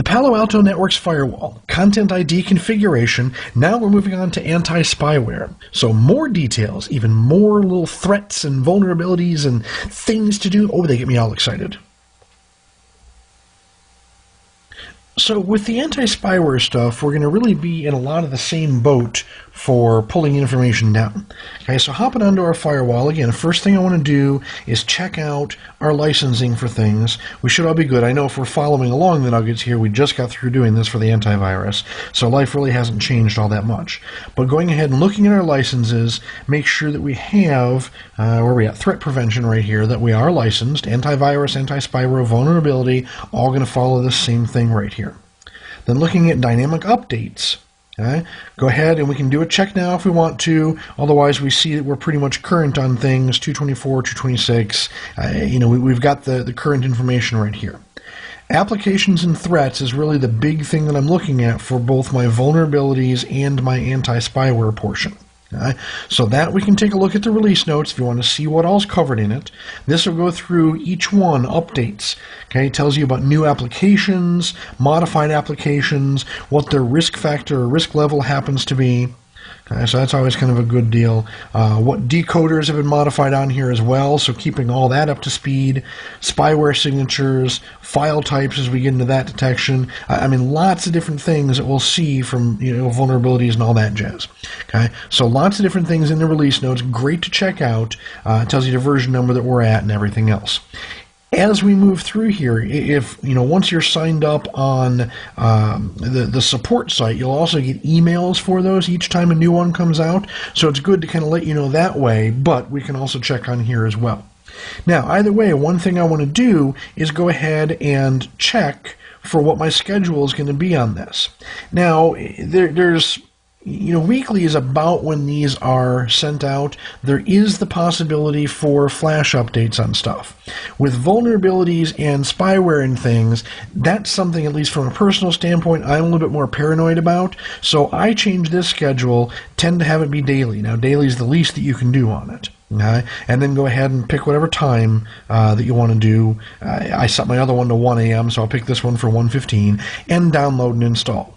Palo Alto Network's firewall, Content ID configuration. Now we're moving on to anti-spyware. So more details, even more little threats and vulnerabilities and things to do. Oh, they get me all excited. So with the anti-spyware stuff, we're going to really be in a lot of the same boat for pulling information down. Okay, so hopping onto our firewall, again, first thing I want to do is check out our licensing for things. We should all be good. I know if we're following along the nuggets here, we just got through doing this for the antivirus, so life really hasn't changed all that much. But going ahead and looking at our licenses, make sure that we have, where we at, threat prevention right here, that we are licensed, antivirus, anti-spyware, vulnerability, all going to follow the same thing right here. Then looking at dynamic updates, okay, go ahead and we can do a check now if we want to. Otherwise, we see that we're pretty much current on things, 224, 226. We've got the current information right here. Applications and threats is really the big thing that I'm looking at for both my vulnerabilities and my anti-spyware portion. Okay? So that we can take a look at the release notes if you want to see what all's covered in it. This will go through each one, updates. Okay, it tells you about new applications, modified applications, what their risk factor or risk level happens to be. Okay, so that's always kind of a good deal. What decoders have been modified on here as well, so keeping all that up to speed. Spyware signatures, file types as we get into that detection. I mean, lots of different things that we'll see from vulnerabilities and all that jazz. Okay, so lots of different things in the release notes. Great to check out. It tells you the version number that we're at and everything else. As we move through here, if once you're signed up on the support site, you'll also get emails for those each time a new one comes out. So it's good to kind of let you know that way, but we can also check on here as well. Now, either way, one thing I want to do is go ahead and check for what my schedule is going to be on this. Now, there's weekly is about when these are sent out. There is the possibility for flash updates on stuff. With vulnerabilities and spyware and things, that's something, at least from a personal standpoint, I'm a little bit more paranoid about. So I change this schedule, tend to have it be daily. Now, daily is the least that you can do on it. Okay? And then go ahead and pick whatever time that you want to do. I set my other one to 1 a.m., so I'll pick this one for 1:15, and download and install.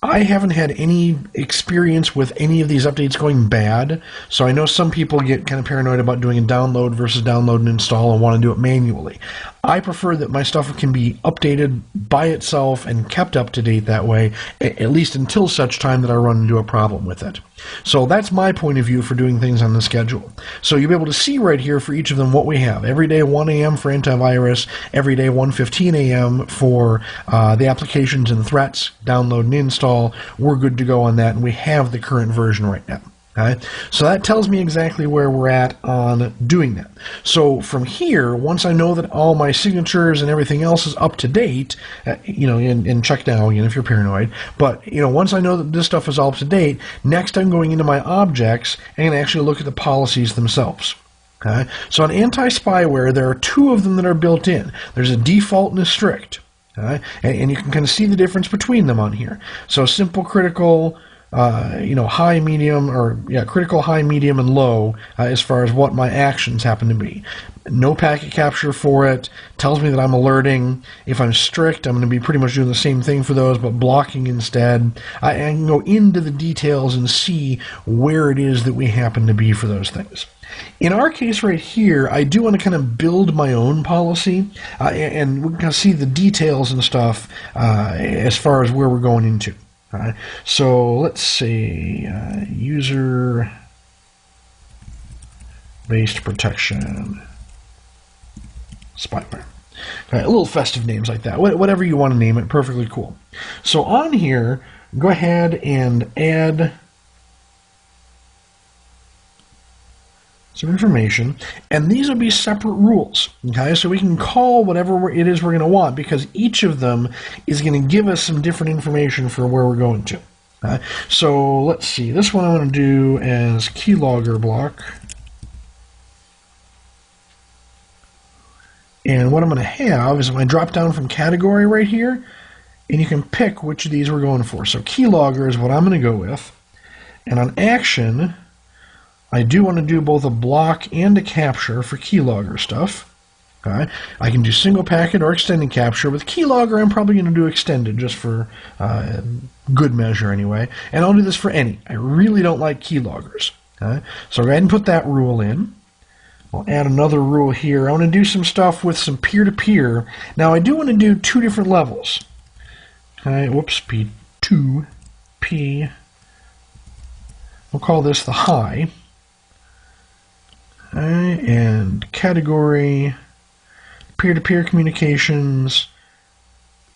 I haven't had any experience with any of these updates going bad, so I know some people get kind of paranoid about doing a download versus download and install and want to do it manually. I prefer that my stuff can be updated by itself and kept up to date that way, at least until such time that I run into a problem with it. So that's my point of view for doing things on the schedule. So you'll be able to see right here for each of them what we have. Every day 1 a.m. for antivirus, every day 1:15 a.m. for the applications and threats, download and install. We're good to go on that, and we have the current version right now. Okay? So that tells me exactly where we're at on doing that. So from here, once I know that all my signatures and everything else is up to date, and check now again if you're paranoid, but once I know that this stuff is all up to date, next I'm going into my objects and actually look at the policies themselves. Okay? So on anti-spyware, there are two of them that are built in. There's a default and a strict. Okay? And you can kind of see the difference between them on here. So simple, critical, high, medium, critical, high, medium, and low as far as what my actions happen to be. No packet capture for it. Tells me that I'm alerting. If I'm strict, I'm going to be pretty much doing the same thing for those, but blocking instead. I can go into the details and see where it is that we happen to be for those things. In our case right here, I do want to kind of build my own policy, and we can see the details and stuff as far as where we're going into. So let's see, user-based protection, spyware. Okay, little festive names like that, whatever you want to name it, perfectly cool. So on here, go ahead and add some information, and these will be separate rules. Okay, so we can call whatever it is we're going to want, because each of them is going to give us some different information for where we're going to. So let's see, this one I want to do as keylogger block, and what I'm going to have is my drop down from category right here, and you can pick which of these we're going for. So keylogger is what I'm going to go with, and on action, I do want to do both a block and a capture for keylogger stuff. Okay. I can do single packet or extended capture. With keylogger, I'm probably going to do extended just for good measure anyway. And I'll do this for any. I really don't like keyloggers. Okay. So go ahead and put that rule in. I'll add another rule here. I want to do some stuff with some peer-to-peer. Now, I do want to do two different levels. Okay. Whoops. P2. P. We'll call this the high. Okay. And category. Peer-to-peer communications,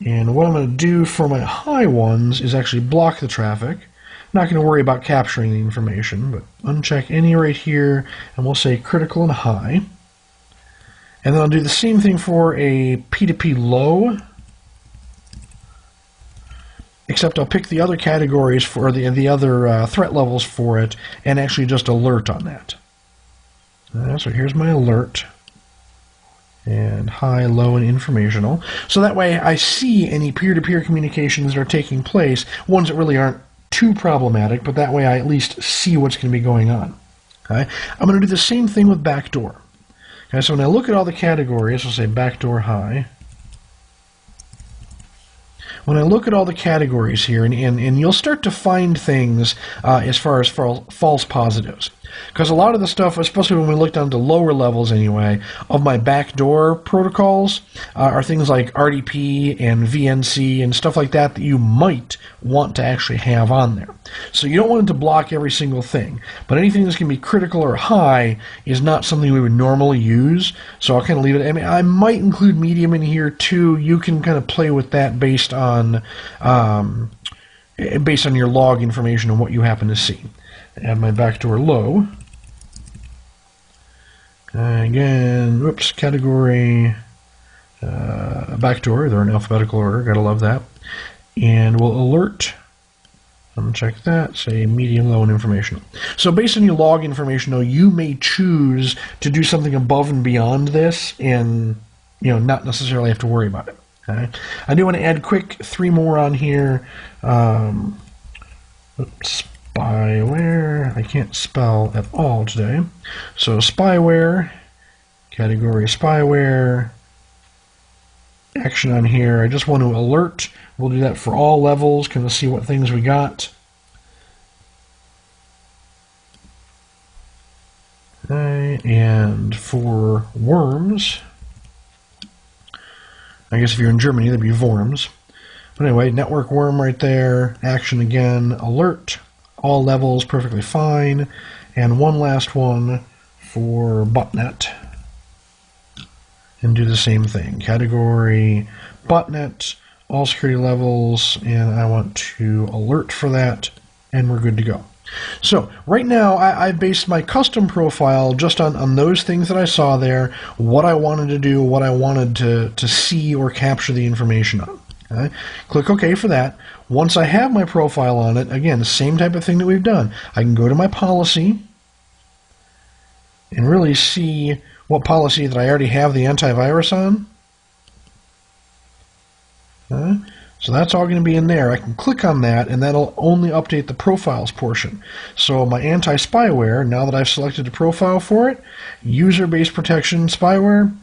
and what I'm going to do for my high ones is actually block the traffic. I'm not going to worry about capturing the information, but uncheck any right here, and we'll say critical and high. And then I'll do the same thing for a P2P low, except I'll pick the other categories for the other threat levels for it, and actually just alert on that. So here's my alert. And high, low, and informational. So that way I see any peer-to-peer communications that are taking place, ones that really aren't too problematic, but that way I at least see what's going to be going on. Okay? I'm going to do the same thing with backdoor. Okay, so when I look at all the categories, I'll say backdoor high. When I look at all the categories here, and you'll start to find things as far as false positives. Because a lot of the stuff, especially when we look down to lower levels anyway, of my backdoor protocols are things like RDP and VNC and stuff like that that you might want to actually have on there. So you don't want it to block every single thing. But anything that's going to be critical or high is not something we would normally use. So I'll kind of leave it. I mean, I might include medium in here too. You can kind of play with that based on your log information and what you happen to see. Add my backdoor low. Again, whoops, category, backdoor. They're in alphabetical order. Gotta love that. And we'll alert. Uncheck that. Say medium, low, and informational. So based on your log information, though, you may choose to do something above and beyond this, and not necessarily have to worry about it. Okay? I do want to add quick 3 more on here. Spyware. I can't spell at all today. So spyware, category spyware, action on here. I just want to alert. We'll do that for all levels. Kind of see what things we got. Okay, and for worms, I guess if you're in Germany, that'd be worms. But anyway, network worm right there. Action again, alert. All levels, perfectly fine. And one last one for botnet. And do the same thing. Category, botnet, all security levels, and I want to alert for that, and we're good to go. So, right now, I based my custom profile just on those things that I saw there, what I wanted to do, what I wanted to see or capture the information on. Okay? Click OK for that. Once I have my profile on it, again, the same type of thing that we've done. I can go to my policy and really see what policy that I already have the antivirus on. Okay? So that's all going to be in there. I can click on that, and that'll only update the profiles portion. So my anti-spyware, now that I've selected a profile for it, user-based protection spyware,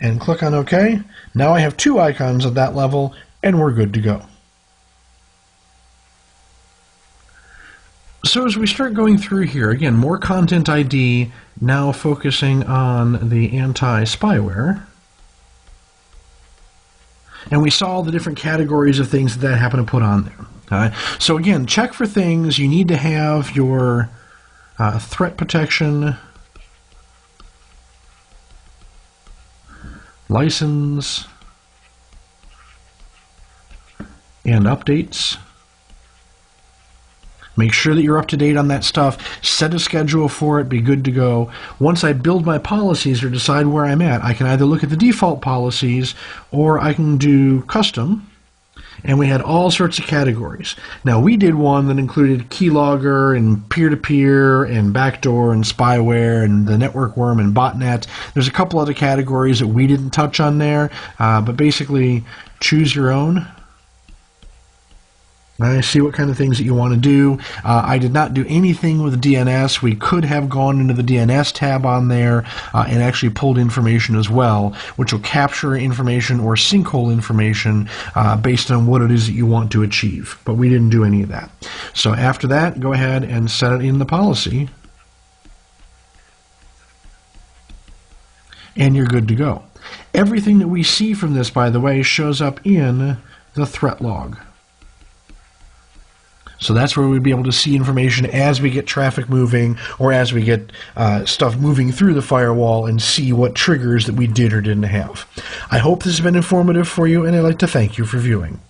and click on OK. Now I have 2 icons at that level, and we're good to go. So as we start going through here, again, more content ID, now focusing on the anti-spyware. And we saw all the different categories of things that happen to put on there. Okay? So again, check for things. You need to have your threat protection, license, and updates. Make sure that you're up to date on that stuff. Set a schedule for it. Be good to go. Once I build my policies or decide where I'm at, I can either look at the default policies or I can do custom. And we had all sorts of categories. Now, we did one that included keylogger and peer-to-peer and backdoor and spyware and the network worm and botnet. There's a couple other categories that we didn't touch on there, but basically choose your own. I see what kind of things that you want to do. I did not do anything with DNS. We could have gone into the DNS tab on there and actually pulled information as well, which will capture information or sinkhole information based on what it is that you want to achieve. But we didn't do any of that. So after that, go ahead and set it in the policy, and you're good to go. Everything that we see from this, by the way, shows up in the threat log. So that's where we'd be able to see information as we get traffic moving or as we get stuff moving through the firewall and see what triggers that we did or didn't have. I hope this has been informative for you, and I'd like to thank you for viewing.